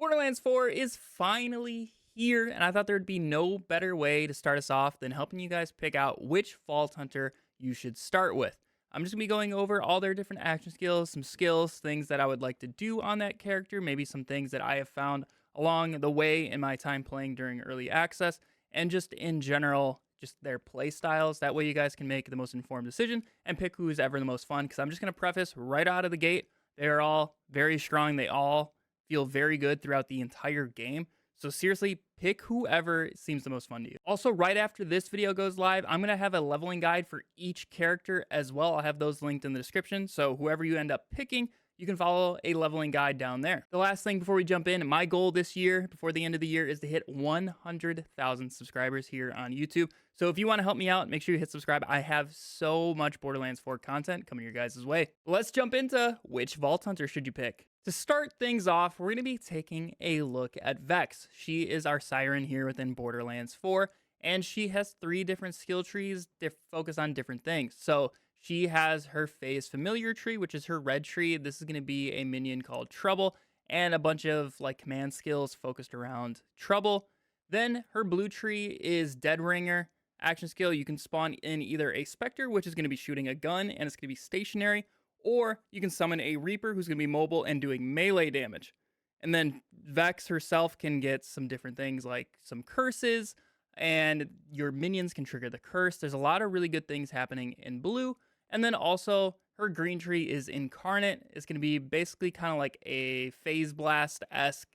Borderlands 4 is finally here, and I thought there'd be no better way to start us off than helping you guys pick out which Vault Hunter you should start with. I'm just going to be going over all their different action skills, some skills, things that I would like to do on that character, maybe some things that I have found along the way in my time playing during early access, and just in general, just their play styles. That way you guys can make the most informed decision and pick who's ever the most fun, because I'm just going to preface right out of the gate, they're all very strong. They all feel very good throughout the entire game. So seriously, pick whoever seems the most fun to you. Also, right after this video goes live, I'm going to have a leveling guide for each character as well. I'll have those linked in the description. So whoever you end up picking, you can follow a leveling guide down there. The last thing before we jump in, my goal this year, before the end of the year, is to hit 100,000 subscribers here on YouTube. So if you want to help me out, make sure you hit subscribe. I have so much Borderlands 4 content coming your guys' way. Let's jump into which Vault Hunter should you pick. To start things off, we're going to be taking a look at Vex. She is our siren here within Borderlands 4, and she has 3 different skill trees focus on different things. So she has her phase familiar tree, which is her red tree. This is going to be a minion called Trouble, and a bunch of like command skills focused around Trouble. Then her blue tree is Dead Ringer. Action skill, you can spawn in either a Spectre, which is going to be shooting a gun, and it's going to be stationary, or you can summon a Reaper who's going to be mobile and doing melee damage. And then Vex herself can get some different things like some curses, and your minions can trigger the curse. There's a lot of really good things happening in blue. And then also her green tree is Incarnate. It's going to be basically kind of like a Phase Blast-esque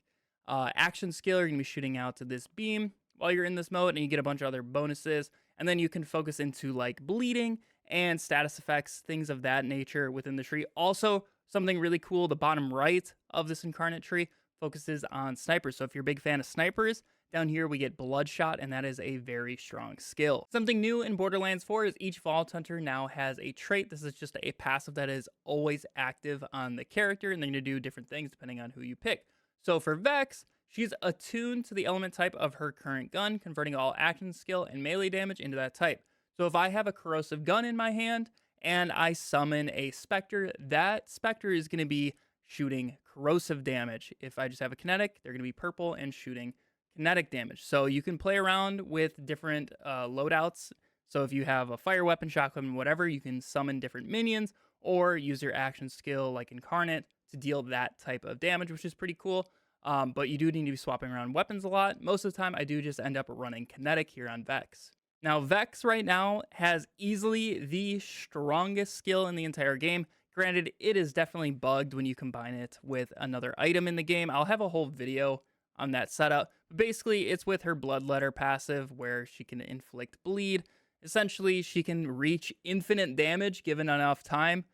action skill. You're going to be shooting out to this beam while you're in this mode, and you get a bunch of other bonuses. And then you can focus into like bleeding and status effects, things of that nature within the tree. Also, something really cool, the bottom right of this Incarnate tree focuses on snipers. So if you're a big fan of snipers, down here we get Bloodshot, and that is a very strong skill. Something new in Borderlands 4 is each Vault Hunter now has a trait. This is just a passive that is always active on the character, and they're going to do different things depending on who you pick. So for Vex, she's attuned to the element type of her current gun, converting all action skill and melee damage into that type. So if I have a corrosive gun in my hand and I summon a Spectre, that Spectre is going to be shooting corrosive damage. If I just have a kinetic, they're going to be purple and shooting kinetic damage. So you can play around with different loadouts. So if you have a fire weapon, shotgun, whatever, you can summon different minions or use your action skill like Incarnate to deal that type of damage, which is pretty cool. But you do need to be swapping around weapons a lot. Most of the time, I do just end up running kinetic here on Vex. Now, Vex right now has easily the strongest skill in the entire game. Granted, it is definitely bugged when you combine it with another item in the game. I'll have a whole video on that setup. But basically, it's with her Bloodletter passive where she can inflict bleed. Essentially, she can reach infinite damage given enough time,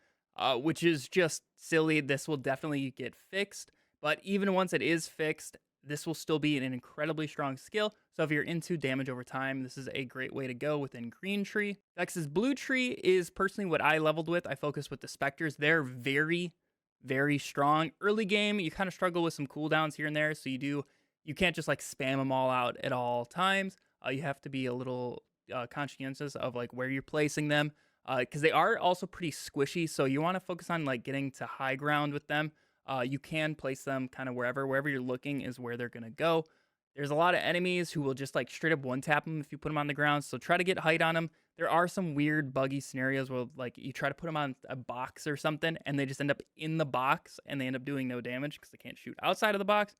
which is just silly. This will definitely get fixed. But even once it is fixed, this will still be an incredibly strong skill. So if you're into damage over time, this is a great way to go within Green Tree. Vex's Blue Tree is personally what I leveled with. I focus with the Spectres. They're very, very strong. Early game, you kind of struggle with some cooldowns here and there. So you can't just like spam them all out at all times. You have to be a little conscientious of like where you're placing them, because they are also pretty squishy. So you want to focus on like getting to high ground with them. You can place them kind of wherever you're looking is where they're going to go. There's a lot of enemies who will just like straight up one-tap them if you put them on the ground. So try to get height on them. There are some weird buggy scenarios where like you try to put them on a box or something and they just end up in the box and they end up doing no damage because they can't shoot outside of the box.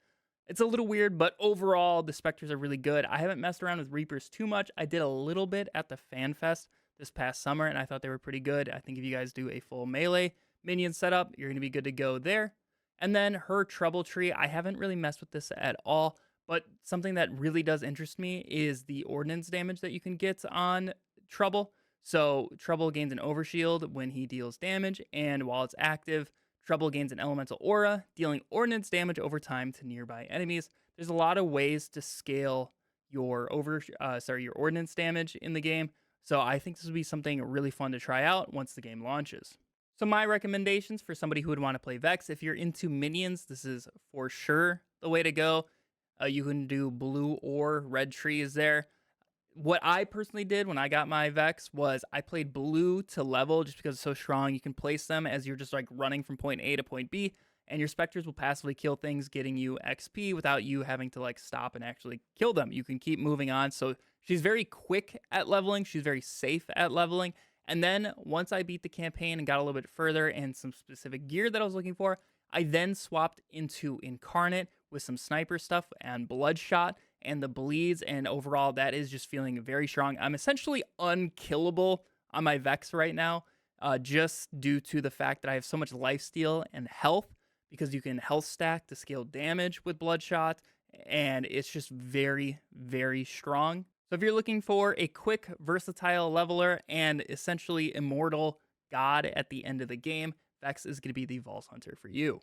It's a little weird, but overall the Spectres are really good. I haven't messed around with Reapers too much. I did a little bit at the Fan Fest this past summer and I thought they were pretty good. I think if you guys do a full melee minion setup, you're going to be good to go there. And then her Trouble Tree, I haven't really messed with this at all, but something that really does interest me is the ordnance damage that you can get on Trouble. So Trouble gains an overshield when he deals damage, and while it's active, Trouble gains an elemental aura, dealing ordnance damage over time to nearby enemies. There's a lot of ways to scale your your ordnance damage in the game, so I think this would be something really fun to try out once the game launches. So my recommendations for somebody who would want to play Vex, if you're into minions, this is for sure the way to go. You can do blue or red trees there. What I personally did when I got my Vex was I played blue to level just because it's so strong. You can place them as you're just like running from point A to point B, and your specters will passively kill things, getting you XP without you having to like stop and actually kill them. You can keep moving on. So she's very quick at leveling. She's very safe at leveling. And then once I beat the campaign and got a little bit further and some specific gear that I was looking for, I then swapped into Incarnate with some sniper stuff and Bloodshot and the bleeds. And overall, that is just feeling very strong. I'm essentially unkillable on my Vex right now, just due to the fact that I have so much lifesteal and health, because you can health stack to scale damage with Bloodshot. And it's just very, very strong. So if you're looking for a quick, versatile leveler and essentially immortal god at the end of the game, Vex is going to be the Vault Hunter for you.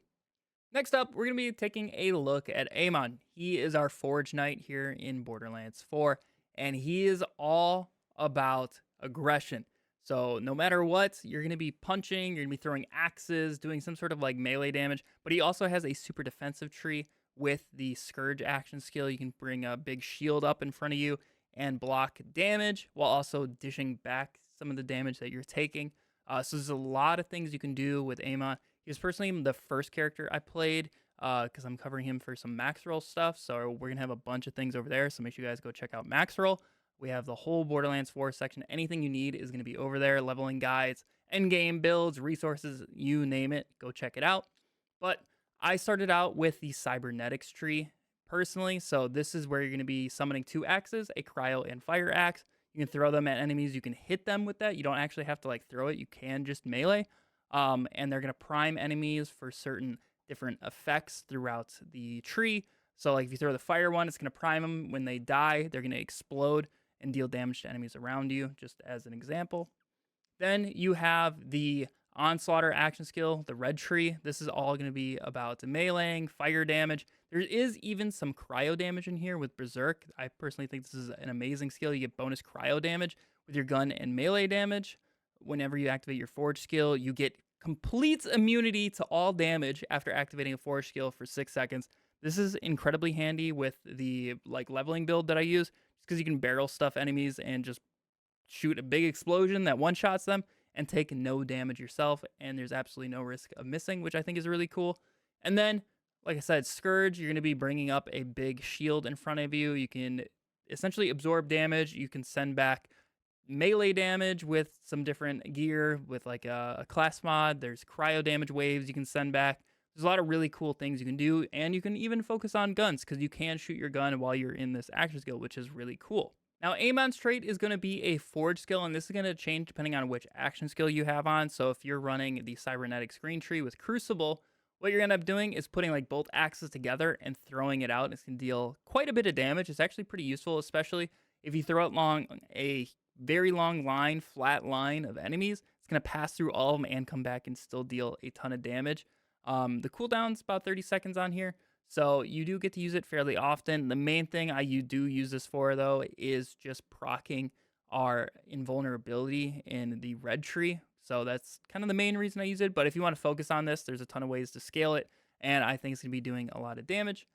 Next up, we're going to be taking a look at Amon. He is our Forge Knight here in Borderlands 4, and he is all about aggression. So no matter what, you're going to be punching, you're going to be throwing axes, doing some sort of like melee damage, but he also has a super defensive tree with the Scourge action skill. You can bring a big shield up in front of you and block damage while also dishing back some of the damage that you're taking. So there's a lot of things you can do with Amon. He was personally the first character I played because I'm covering him for some max roll stuff. So we're going to have a bunch of things over there. So make sure you guys go check out max roll. We have the whole Borderlands 4 section. Anything you need is going to be over there. Leveling guides, endgame builds, resources, you name it. Go check it out. But I started out with the Cybernetics tree personally. So this is where you're going to be summoning 2 axes, a cryo and fire axe. You can throw them at enemies. You can hit them with that. You don't actually have to like throw it. You can just melee. And they're going to prime enemies for certain different effects throughout the tree. So like if you throw the fire one, it's going to prime them. When they die, they're going to explode and deal damage to enemies around you, just as an example. Then you have the Onslaughter action skill, the red tree. This is all going to be about meleeing, fire damage. There is even some cryo damage in here with Berserk. I personally think this is an amazing skill. You get bonus cryo damage with your gun and melee damage. Whenever you activate your Forge skill, you get complete immunity to all damage after activating a Forge skill for 6 seconds. This is incredibly handy with the like leveling build that I use, just because you can barrel stuff enemies and just shoot a big explosion that one-shots them and take no damage yourself, and there's absolutely no risk of missing, which I think is really cool. And then, like I said, Scourge, you're going to be bringing up a big shield in front of you. You can essentially absorb damage. You can send back melee damage with some different gear, with like a class mod. There's cryo damage waves you can send back. There's a lot of really cool things you can do, and you can even focus on guns, because you can shoot your gun while you're in this action skill, which is really cool. Now, Amon's trait is going to be a Forge skill, and this is going to change depending on which action skill you have on. So if you're running the Cybernetics green tree with Crucible, what you're going to end up doing is putting like both axes together and throwing it out. It's going to deal quite a bit of damage. It's actually pretty useful, especially if you throw it along a very long line, flat line of enemies. It's going to pass through all of them and come back and still deal a ton of damage. The cooldown's about 30 seconds on here, so you do get to use it fairly often. The main thing you do use this for, though, is just proccing our invulnerability in the red tree. So that's kind of the main reason I use it. But if you want to focus on this, there's a ton of ways to scale it, and I think it's going to be doing a lot of damage.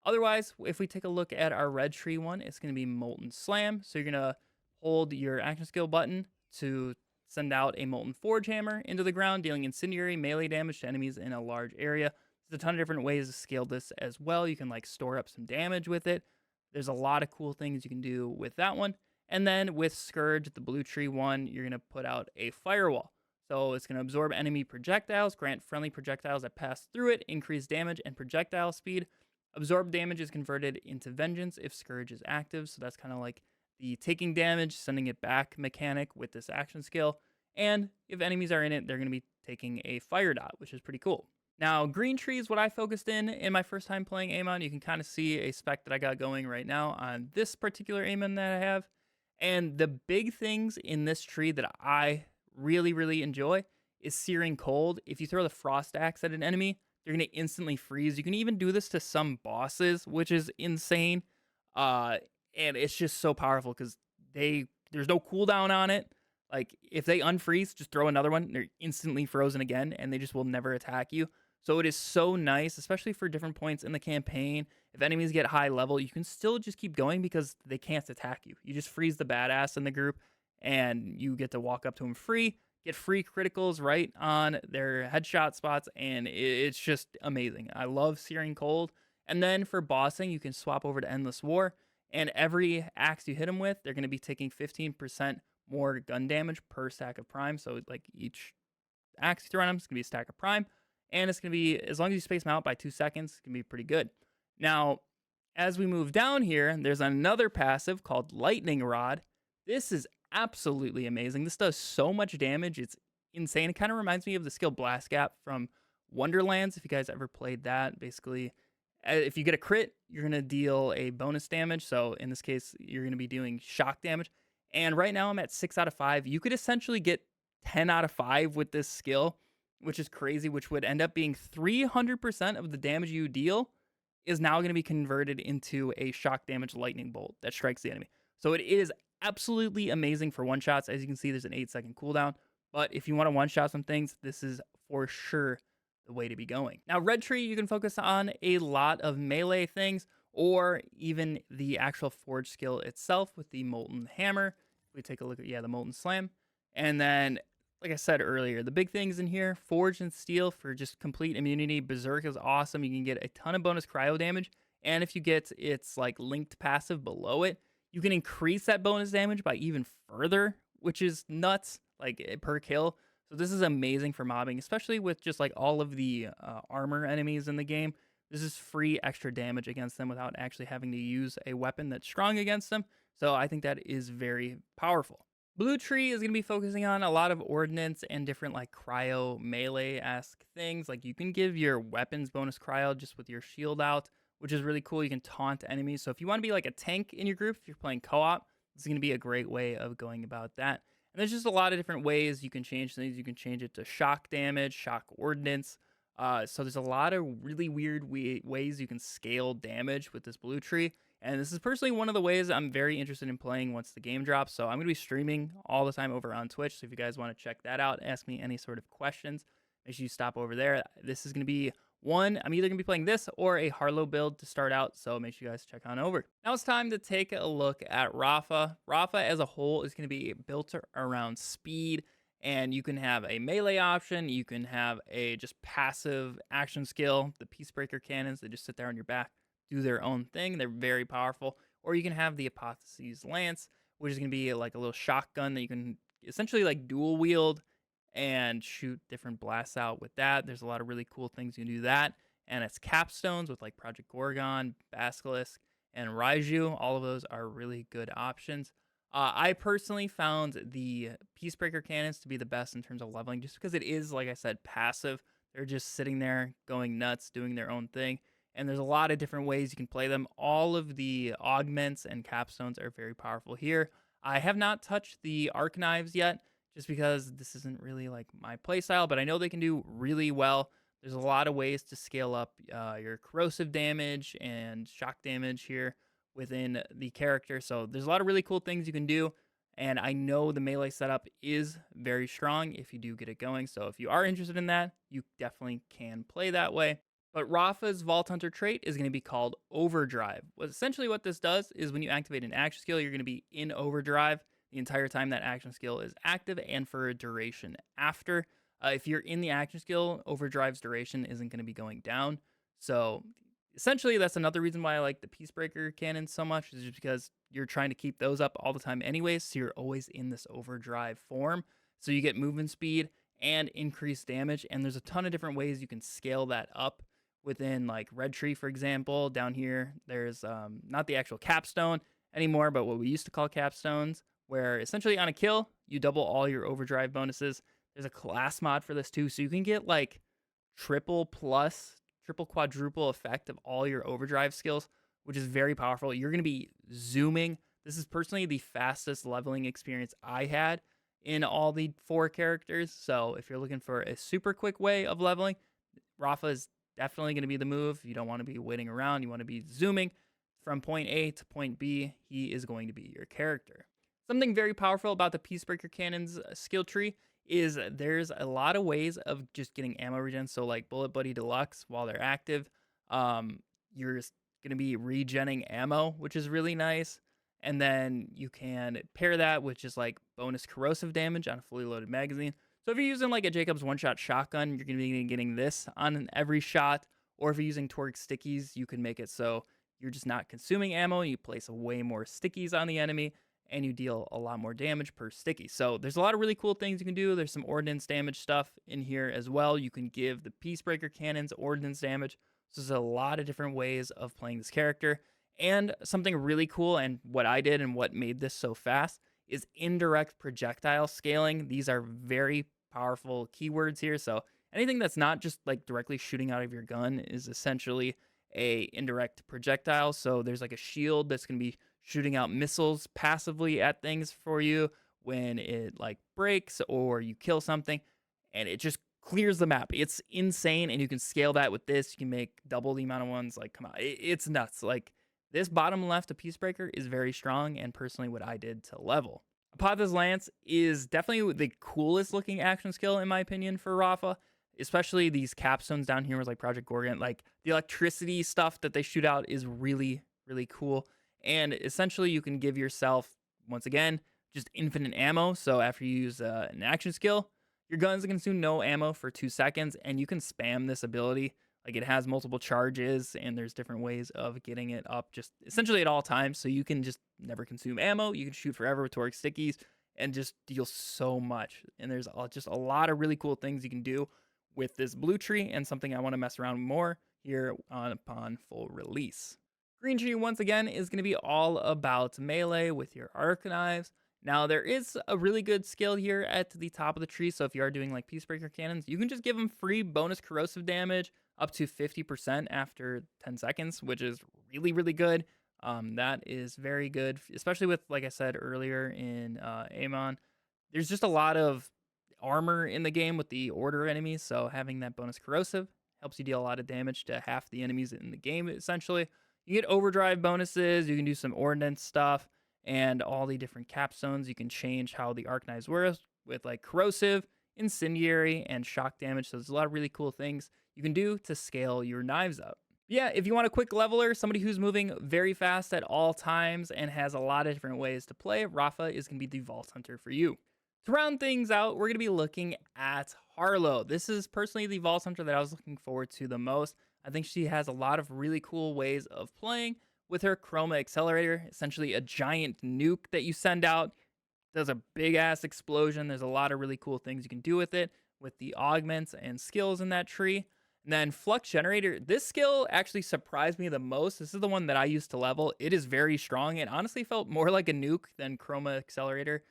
Otherwise, if we take a look at our red tree one, it's going to be Molten Slam. So you're going to hold your action skill button to send out a Molten Forge Hammer into the ground, dealing incendiary melee damage to enemies in a large area. There's a ton of different ways to scale this as well. You can like store up some damage with it. There's a lot of cool things you can do with that one. And then with Scourge, the blue tree one, you're going to put out a firewall. So it's going to absorb enemy projectiles, grant friendly projectiles that pass through it, increase damage and projectile speed. Absorb damage is converted into Vengeance if Scourge is active. So that's kind of like the taking damage, sending it back mechanic with this action skill. And if enemies are in it, they're going to be taking a fire dot, which is pretty cool. Now, green tree is what I focused in my first time playing Amon. You can kind of see a spec that I got going right now on this particular Amon that I have. And the big things in this tree that I really, really enjoy is Searing Cold. If you throw the Frost Axe at an enemy, they're going to instantly freeze. You can even do this to some bosses, which is insane. And it's just so powerful because there's no cooldown on it. Like, if they unfreeze, just throw another one. They're instantly frozen again, and they just will never attack you. So it is so nice, especially for different points in the campaign. If enemies get high level, you can still just keep going because they can't attack you. You just freeze the badass in the group, and you get to walk up to them free, get free criticals right on their headshot spots, and it's just amazing. I love Searing Cold. And then for bossing, you can swap over to Endless War, and every axe you hit them with, they're going to be taking 15% more gun damage per stack of prime. So like each axe you throw on them is going to be a stack of prime, and it's going to be, as long as you space them out by 2 seconds, it's going to be pretty good. Now, as we move down here, there's another passive called Lightning Rod. This is absolutely amazing. This does so much damage. It's insane. It kind of reminds me of the skill Blast Gap from Wonderlands, if you guys ever played that. Basically, if you get a crit, you're going to deal a bonus damage. So in this case, you're going to be doing shock damage. And right now I'm at 6 out of 5. You could essentially get 10 out of 5 with this skill, which is crazy, which would end up being 300% of the damage you deal is now going to be converted into a shock damage lightning bolt that strikes the enemy. So it is absolutely amazing for one shots. As you can see, there's an 8-second cooldown. But if you want to one shot some things, this is for sure the way to be going. Now, Red Tree, you can focus on a lot of melee things, or even the actual forge skill itself with the Molten Hammer. We take a look at, the Molten Slam. And then, like I said earlier, the big things in here, Forge and Steel for just complete immunity. Berserk is awesome. You can get a ton of bonus cryo damage. And if you get its like linked passive below it, you can increase that bonus damage by even further, which is nuts, like per kill. So this is amazing for mobbing, especially with just like all of the armor enemies in the game. This is free extra damage against them without actually having to use a weapon that's strong against them. So I think that is very powerful. Blue Tree is going to be focusing on a lot of ordnance and different like cryo melee-esque things. Like you can give your weapons bonus cryo just with your shield out, which is really cool. You can taunt enemies. So if you want to be like a tank in your group, if you're playing co-op, this is going to be a great way of going about that. And there's just a lot of different ways you can change things. You can change it to shock damage, shock ordnance. So there's a lot of really weird ways you can scale damage with this Blue Tree. And this is personally one of the ways I'm very interested in playing once the game drops. So I'm going to be streaming all the time over on Twitch. So if you guys want to check that out, ask me any sort of questions, make sure you stop over there. This is going to be one, I'm either going to be playing this or a Harlow build to start out. So make sure you guys check on over. Now it's time to take a look at Rafa. Rafa as a whole is going to be built around speed. And you can have a melee option. You can have a just passive action skill. The Peacebreaker cannons, they just sit there on your back, do their own thing. They're very powerful. Or you can have the Apotheosis Lance, which is going to be like a little shotgun that you can essentially like dual wield and shoot different blasts out with that. There's a lot of really cool things you can do that. And it's capstones with like Project Gorgon, Basilisk, and Raiju. All of those are really good options. I personally found the Peacebreaker cannons to be the best in terms of leveling, just because it is, like I said, passive. They're just sitting there going nuts, doing their own thing. And there's a lot of different ways you can play them. All of the augments and capstones are very powerful here. I have not touched the arc knives yet, just because this isn't really like my playstyle, but I know they can do really well. There's a lot of ways to scale up your corrosive damage and shock damage here within the character. So there's a lot of really cool things you can do. And I know the melee setup is very strong if you do get it going. So if you are interested in that, you definitely can play that way. But Rafa's Vault Hunter trait is going to be called Overdrive. Essentially what this does is when you activate an action skill, you're going to be in overdrive the entire time that action skill is active and for a duration after. If you're in the action skill, overdrive's duration isn't going to be going down. So essentially, that's another reason why I like the Peacebreaker cannon so much, is just because you're trying to keep those up all the time anyways, so you're always in this overdrive form. So you get movement speed and increased damage, and there's a ton of different ways you can scale that up within like Red Tree, for example. Down here, there's not the actual capstone anymore, but what we used to call capstones, where essentially on a kill, you double all your overdrive bonuses. There's a class mod for this too, so you can get like triple quadruple effect of all your overdrive skills, which is very powerful. You're going to be zooming. This is personally the fastest leveling experience I had in all the 4 characters. So if you're looking for a super quick way of leveling, Rafa is definitely going to be the move. You don't want to be waiting around. You want to be zooming from point A to point B. He is going to be your character. Something very powerful about the Peacebreaker Cannon's skill tree is there's a lot of ways of just getting ammo regen. So like Bullet Buddy Deluxe, while they're active, you're going to be regenning ammo, which is really nice. And then you can pair that with just like bonus corrosive damage on a fully loaded magazine. So if you're using like a Jacob's one-shot shotgun, you're going to be getting this on every shot. Or if you're using Torque stickies, you can make it so you're just not consuming ammo. You place way more stickies on the enemy and you deal a lot more damage per sticky. So there's a lot of really cool things you can do. There's some ordnance damage stuff in here as well. You can give the Peacebreaker cannons ordnance damage. So there's a lot of different ways of playing this character. And something really cool, and what I did and what made this so fast, is indirect projectile scaling. These are very powerful keywords here. So anything that's not just like directly shooting out of your gun is essentially a indirect projectile. So there's like a shield that's going to be shooting out missiles passively at things for you when it like breaks or you kill something, and it just clears the map. It's insane, and you can scale that with this. You can make double the amount of ones. Like, come on, it's nuts. Like, this bottom left of Peacebreaker is very strong, and personally what I did to level. Apatha's Lance is definitely the coolest looking action skill in my opinion for Rafa, especially these capstones down here with like Project Gorgon. Like the electricity stuff that they shoot out is really, really cool. And essentially you can give yourself, once again, just infinite ammo. So after you use an action skill, your gun's gonna consume no ammo for 2 seconds, and you can spam this ability. Like it has multiple charges, and there's different ways of getting it up just essentially at all times. So you can just never consume ammo. You can shoot forever with Torque stickies and just deal so much. And there's just a lot of really cool things you can do with this blue tree, and something I want to mess around more here upon full release. Green tree, once again, is going to be all about melee with your arc knives. Now, there is a really good skill here at the top of the tree. So if you are doing like Peacebreaker cannons, you can just give them free bonus corrosive damage up to 50% after 10 seconds, which is really, really good. That is very good, especially with, like I said earlier in Amon, there's just a lot of armor in the game with the order enemies. So having that bonus corrosive helps you deal a lot of damage to half the enemies in the game, essentially. You get overdrive bonuses, you can do some ordnance stuff, and all the different capstones. You can change how the arc knives work with like corrosive, incendiary, and shock damage. So there's a lot of really cool things you can do to scale your knives up. Yeah, if you want a quick leveler, somebody who's moving very fast at all times and has a lot of different ways to play, Rafa is going to be the Vault Hunter for you. To round things out, we're going to be looking at Harlo. This is personally the Vault Hunter that I was looking forward to the most. I think she has a lot of really cool ways of playing with her Chroma Accelerator, essentially a giant nuke that you send out. Does a big ass explosion. There's a lot of really cool things you can do with it, with the augments and skills in that tree. And then Flux Generator, this skill actually surprised me the most. This is the one that I used to level. It is very strong. It honestly felt more like a nuke than Chroma Accelerator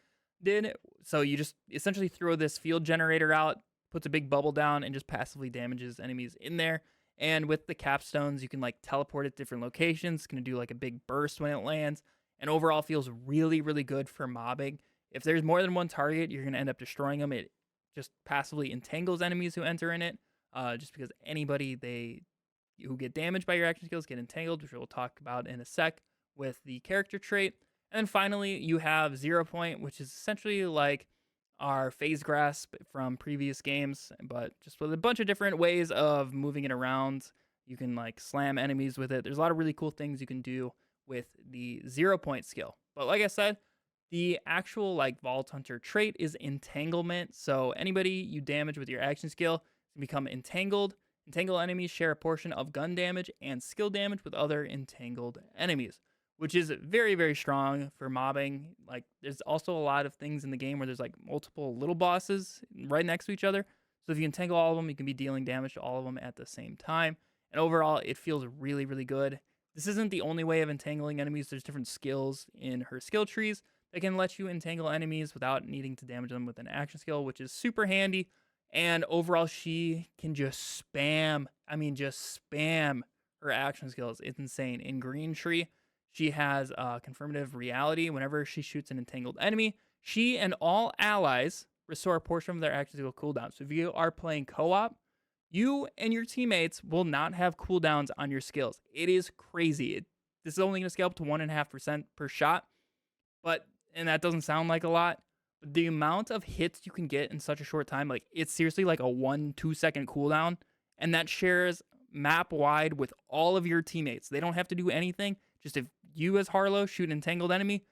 did. So you just essentially throw this field generator out, puts a big bubble down, and just passively damages enemies in there. And with the capstones, you can like teleport at different locations. It's going to do like a big burst when it lands. And overall feels really, really good for mobbing. If there's more than one target, you're going to end up destroying them. It just passively entangles enemies who enter in it. Just because anybody who get damaged by your action skills get entangled, which we'll talk about in a sec with the character trait. And then finally, you have 0 Point, which is essentially like our phase grasp from previous games, but just with a bunch of different ways of moving it around. You can like slam enemies with it. There's a lot of really cool things you can do with the 0 Point skill. But like I said, the actual like Vault Hunter trait is entanglement. So anybody you damage with your action skill can become entangled. Entangled enemies share a portion of gun damage and skill damage with other entangled enemies, which is very, very strong for mobbing. Like there's also a lot of things in the game where there's like multiple little bosses right next to each other. So if you entangle all of them, you can be dealing damage to all of them at the same time. And overall, it feels really, really good. This isn't the only way of entangling enemies. There's different skills in her skill trees that can let you entangle enemies without needing to damage them with an action skill, which is super handy. And overall, she can just spam, just spam her action skills. It's insane. In Green Tree, she has confirmative reality. Whenever she shoots an entangled enemy, she and all allies restore a portion of their action skill cooldown. So if you are playing co-op, you and your teammates will not have cooldowns on your skills. It is crazy. This is only going to scale up to 1.5% per shot, and that doesn't sound like a lot. But the amount of hits you can get in such a short time, like it's seriously like a 1-2 second cooldown, and that shares map wide with all of your teammates. They don't have to do anything. Just if you as Harlow shoot an entangled enemy,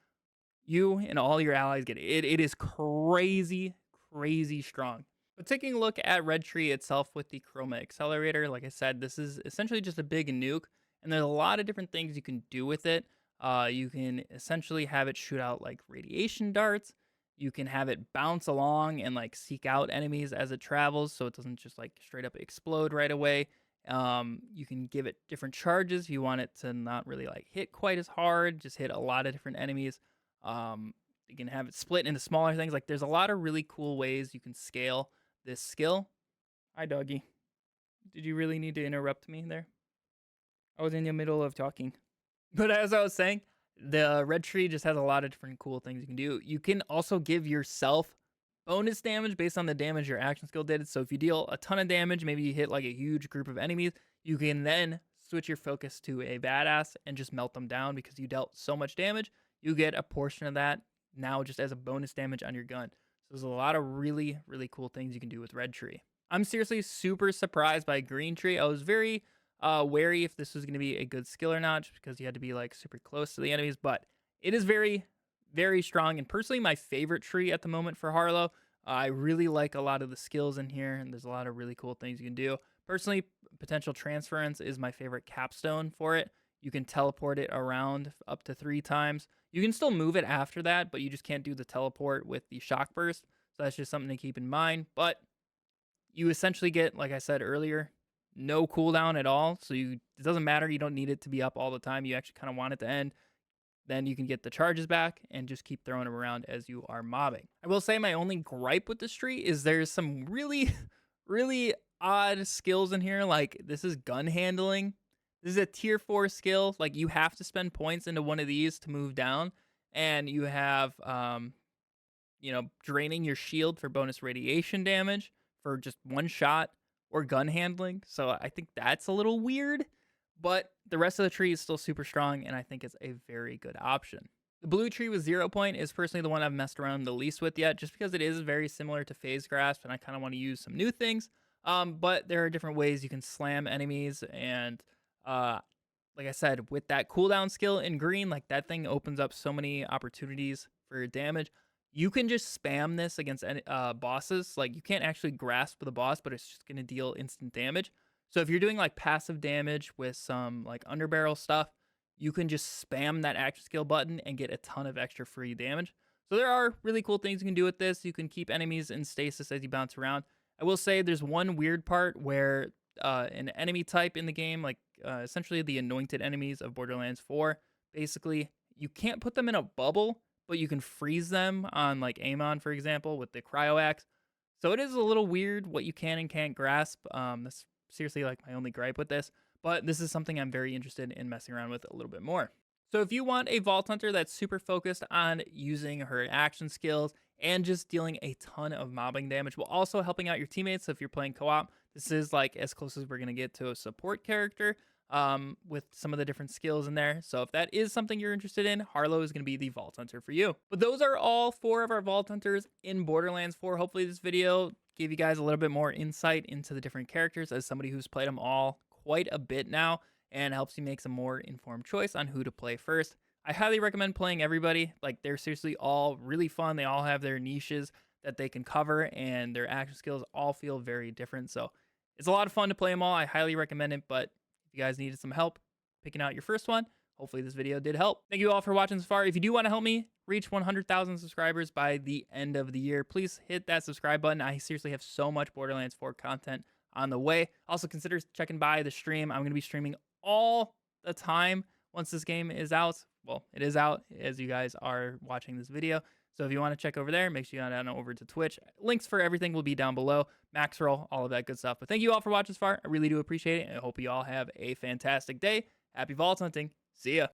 you and all your allies get it. It is crazy, crazy strong. But taking a look at Red Tree itself with the Chroma Accelerator, like I said, this is essentially just a big nuke, and there's a lot of different things you can do with it. You can essentially have it shoot out like radiation darts. You can have it bounce along and like seek out enemies as it travels, so it doesn't just like straight up explode right away. You can give it different charges if you want it to not really like hit quite as hard, just hit a lot of different enemies. You can have it split into smaller things. Like there's a lot of really cool ways you can scale this skill. Hi, doggy. Did you really need to interrupt me there? I was in the middle of talking. But as I was saying, the red tree just has a lot of different cool things you can do. You can also give yourself bonus damage based on the damage your action skill did. So if you deal a ton of damage, maybe you hit like a huge group of enemies, you can then switch your focus to a badass and just melt them down because you dealt so much damage. You get a portion of that now just as a bonus damage on your gun. So there's a lot of really, really cool things you can do with red tree. I'm seriously super surprised by green tree. I was very wary if this was going to be a good skill or not, just because you had to be like super close to the enemies, but it is very, very strong. And personally, my favorite tree at the moment for Harlow. I really like a lot of the skills in here, and there's a lot of really cool things you can do. Personally, potential transference is my favorite capstone for it. You can teleport it around up to 3 times. You can still move it after that, but you just can't do the teleport with the shock burst. So that's just something to keep in mind. But you essentially get, like I said earlier, no cooldown at all. So it doesn't matter. You don't need it to be up all the time. You actually kind of want it to end. Then you can get the charges back and just keep throwing them around as you are mobbing. I will say my only gripe with this tree is there's some really, really odd skills in here. Like this is gun handling. This is a tier 4 skill. Like you have to spend points into one of these to move down. And you have, draining your shield for bonus radiation damage for just one shot, or gun handling. So I think that's a little weird. But the rest of the tree is still super strong, and I think it's a very good option. The blue tree with 0 point is personally the one I've messed around the least with yet, just because it is very similar to Phase Grasp, and I kind of want to use some new things. But there are different ways you can slam enemies, and like I said, with that cooldown skill in green, like that thing opens up so many opportunities for damage. You can just spam this against bosses. Like you can't actually grasp the boss, but it's just going to deal instant damage. So if you're doing like passive damage with some like underbarrel stuff, you can just spam that action skill button and get a ton of extra free damage. So there are really cool things you can do with this. You can keep enemies in stasis as you bounce around. I will say there's one weird part where an enemy type in the game, like essentially the anointed enemies of Borderlands 4, basically you can't put them in a bubble, but you can freeze them on like Amon, for example, with the cryo axe. So it is a little weird what you can and can't grasp. That's seriously like my only gripe with this, but this is something I'm very interested in messing around with a little bit more. So if you want a Vault Hunter that's super focused on using her action skills and just dealing a ton of mobbing damage while also helping out your teammates, so if you're playing co-op, this is like as close as we're going to get to a support character with some of the different skills in there. So if that is something you're interested in, Harlow is going to be the Vault Hunter for you. But those are all 4 of our Vault Hunters in Borderlands 4. Hopefully this video gave you guys a little bit more insight into the different characters as somebody who's played them all quite a bit now, and helps you make some more informed choice on who to play first. I highly recommend playing everybody. Like they're seriously all really fun. They all have their niches that they can cover, and their action skills all feel very different. So it's a lot of fun to play them all. I highly recommend it, but if you guys needed some help picking out your first one, hopefully this video did help. Thank you all for watching so far. If you do want to help me reach 100,000 subscribers by the end of the year, please hit that subscribe button. I seriously have so much Borderlands 4 content on the way. Also consider checking by the stream. I'm going to be streaming all the time once this game is out. Well, it is out as you guys are watching this video. So if you want to check over there, make sure you head on over to Twitch. Links for everything will be down below. Max roll, all of that good stuff. But thank you all for watching so far. I really do appreciate it. And I hope you all have a fantastic day. Happy vault hunting. See ya.